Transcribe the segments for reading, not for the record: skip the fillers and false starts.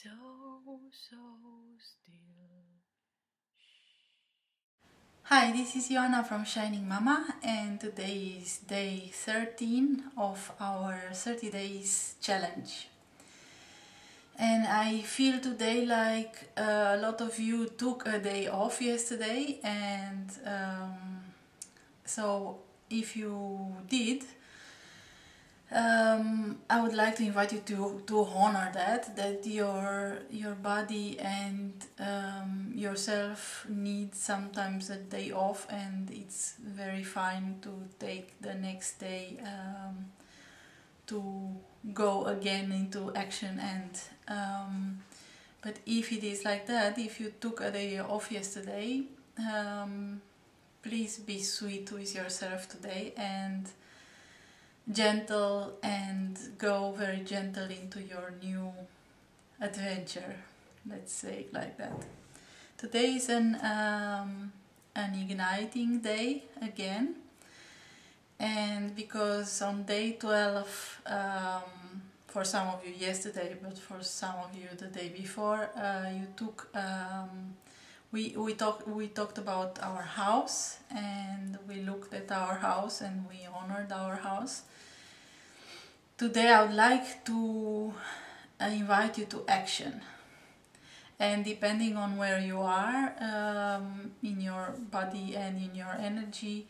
so still. Hi, this is Joanna from Shining Mama, and today is day 13 of our 30 days challenge. And I feel today like a lot of you took a day off yesterday, and so if you did, I would like to invite you to honor that your body and yourself need sometimes a day off, and it's very fine to take the next day to go again into action. And but if it is like that, if you took a day off yesterday, please be sweet with yourself today and gentle, and go very gentle into your new adventure, let's say it like that. Today is an igniting day again, and because on day 12, for some of you yesterday, but for some of you the day before, you took we talked about our house, and we looked at our house and we honored our house. Today I would like to invite you to action, and depending on where you are in your body and in your energy,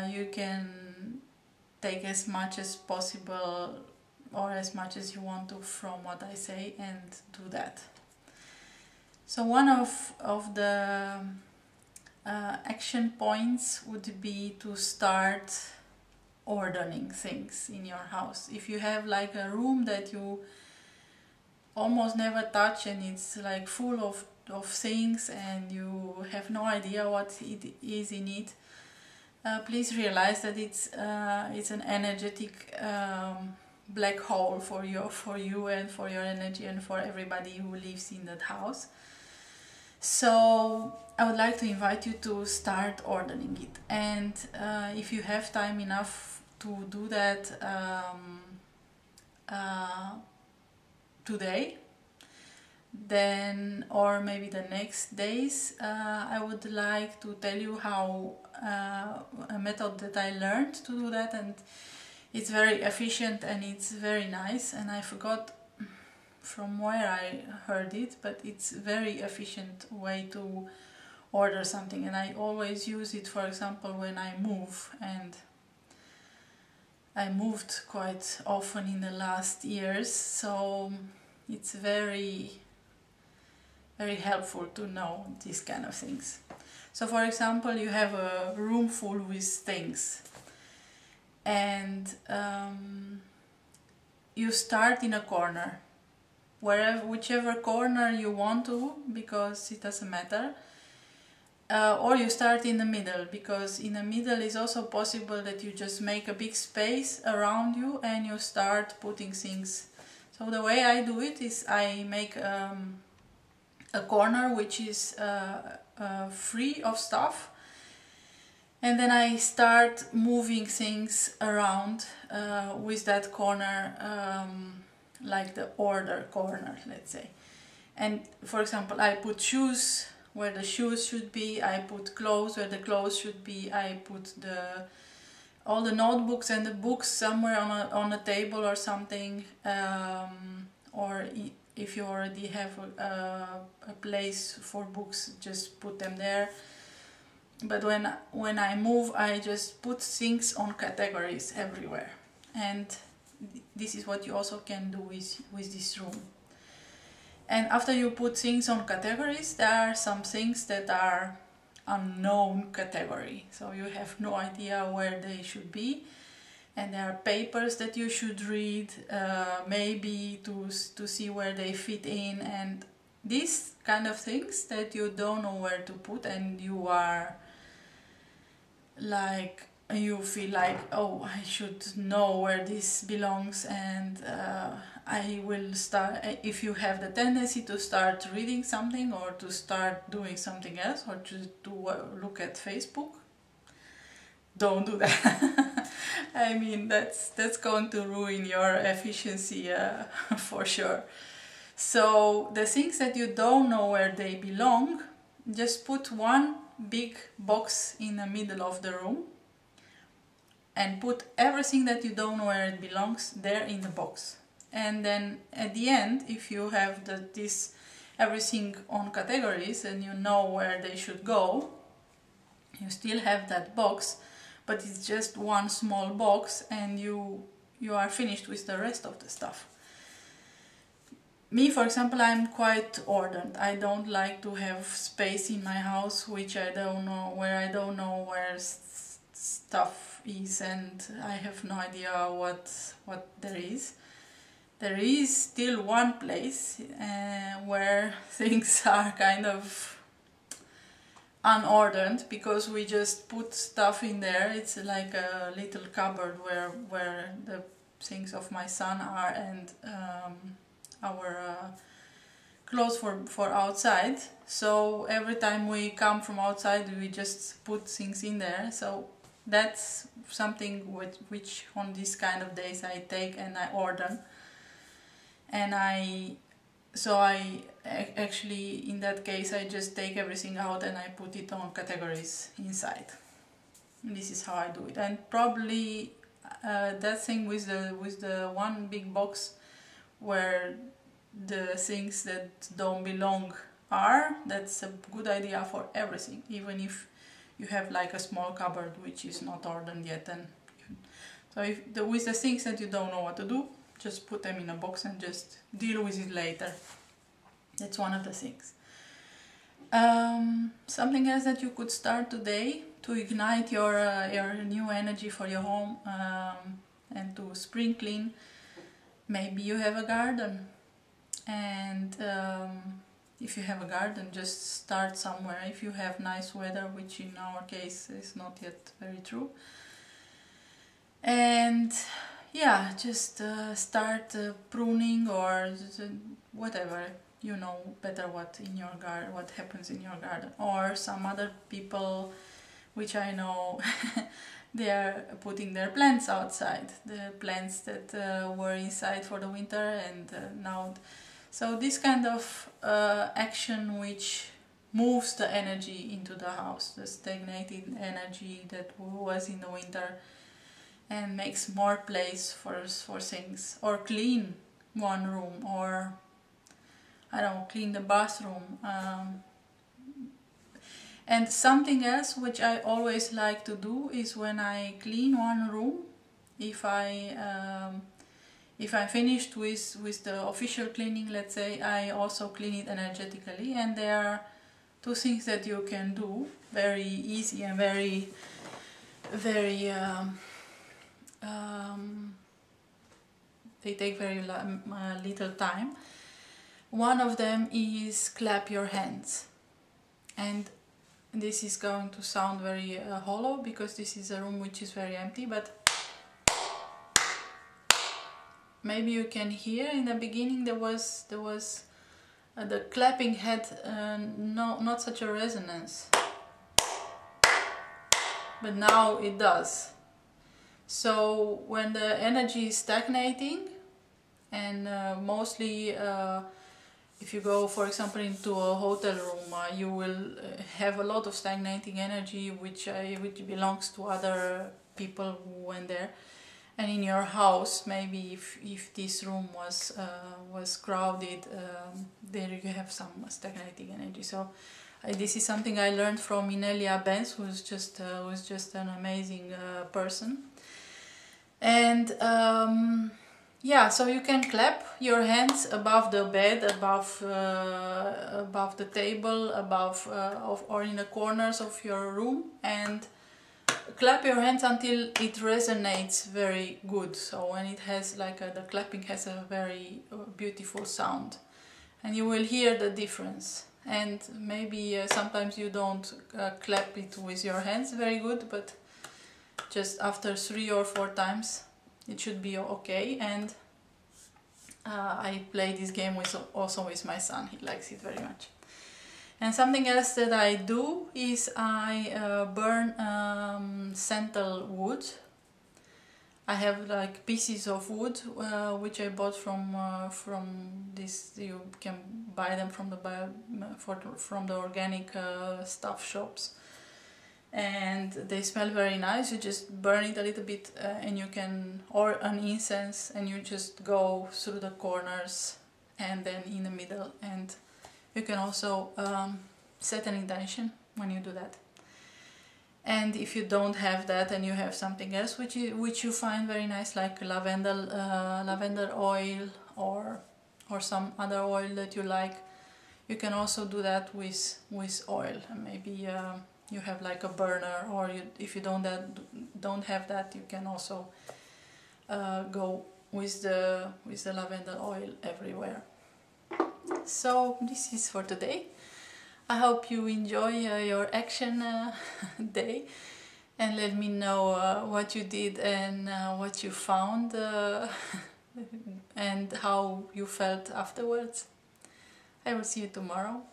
you can take as much as possible or as much as you want to from what I say and do that. So one of the action points would be to start ordering things in your house. If you have like a room that you almost never touch and it's like full of things and you have no idea what it is in it, please realize that it's an energetic black hole for you and for your energy and for everybody who lives in that house. So I would like to invite you to start ordering it, and if you have time enough to do that today, then, or maybe the next days, I would like to tell you how a method that I learned to do that, and it's very efficient and it's very nice, and I forgot from where I heard it, but it's a very efficient way to order something, and I always use it, for example, when I move, and I moved quite often in the last years, so it's very helpful to know these kind of things. So for example, you have a room full with things, and you start in a corner, whichever corner you want to, because it doesn't matter, or you start in the middle, because in the middle is also possible that you just make a big space around you and you start putting things. So the way I do it is I make a corner which is free of stuff, and then I start moving things around with that corner, like the order corner, let's say. And for example, I put shoes where the shoes should be, I put clothes where the clothes should be, I put all the notebooks and the books somewhere on a table or something, or if you already have a place for books, just put them there. But when I move, I just put things on categories everywhere, and this is what you also can do with this room. And after you put things on categories, there are some things that are unknown category, so you have no idea where they should be, and there are papers that you should read, maybe to see where they fit in, and these kind of things that you don't know where to put, and you are like, you feel like, oh, I should know where this belongs, and I will start, if you have the tendency to start reading something or to start doing something else, or to look at Facebook, don't do that. I mean, that's going to ruin your efficiency for sure. So the things that you don't know where they belong, just put one big box in the middle of the room and put everything that you don't know where it belongs there in the box. And then at the end, if you have this everything on categories and you know where they should go, you still have that box, but it's just one small box and you are finished with the rest of the stuff. Me, for example, I'm quite ordered. I don't like to have space in my house which I don't know where stuff is, and I have no idea what there is. There is still one place where things are kind of unordered, because we just put stuff in there. It's like a little cupboard where the things of my son are, and our clothes for outside. So every time we come from outside, we just put things in there. So that's something which on these kind of days I take and I order. And actually, in that case, I just take everything out and I put it on categories inside. This is how I do it. And probably that thing with the one big box where the things that don't belong are, that's a good idea for everything, even if you have like a small cupboard which is not ordered yet. And so with the things that you don't know what to do, just put them in a box and just deal with it later. That's one of the things. Something else that you could start today to ignite your new energy for your home and to spring clean. Maybe you have a garden, and if you have a garden, just start somewhere. If you have nice weather, which in our case is not yet very true, and yeah, just start pruning or whatever. You know better what happens in your garden. Or some other people, which I know, they are putting their plants outside, the plants that were inside for the winter, and now. So this kind of action which moves the energy into the house, the stagnated energy that was in the winter, and makes more place for things. Or clean one room, or I don't know, clean the bathroom. And something else which I always like to do is when I clean one room, if I'm finished with the official cleaning, let's say, I also clean it energetically. And there are two things that you can do, very easy and very they take very little time. One of them is clap your hands. And this is going to sound very hollow, because this is a room which is very empty, but maybe you can hear in the beginning there was the clapping had not such a resonance, but now it does. So when the energy is stagnating, and mostly if you go, for example, into a hotel room, you will have a lot of stagnating energy which belongs to other people who went there. And in your house, maybe if this room was crowded, there you have some stagnating energy. So this is something I learned from Inelia Benz, who's just an amazing person. And yeah, so you can clap your hands above the bed, above the table, or in the corners of your room, and clap your hands until it resonates very good. So when it has like the clapping has a very beautiful sound, and you will hear the difference. And maybe sometimes you don't clap it with your hands very good, but just after 3 or 4 times it should be okay. And I play this game also with my son. He likes it very much. And something else that I do is I burn sandalwood. I have like pieces of wood which I bought from this. You can buy them from from the organic stuff shops, and they smell very nice. You just burn it a little bit and you can, or an incense, and you just go through the corners and then in the middle, and you can also set an intention when you do that. And if you don't have that and you have something else which you find very nice, like lavender oil or some other oil that you like, you can also do that with oil. And maybe you have like a burner, or if you don't have that, you can also go with the lavender oil everywhere. So this is for today. I hope you enjoy your action day, and let me know what you did and what you found and how you felt afterwards. I will see you tomorrow.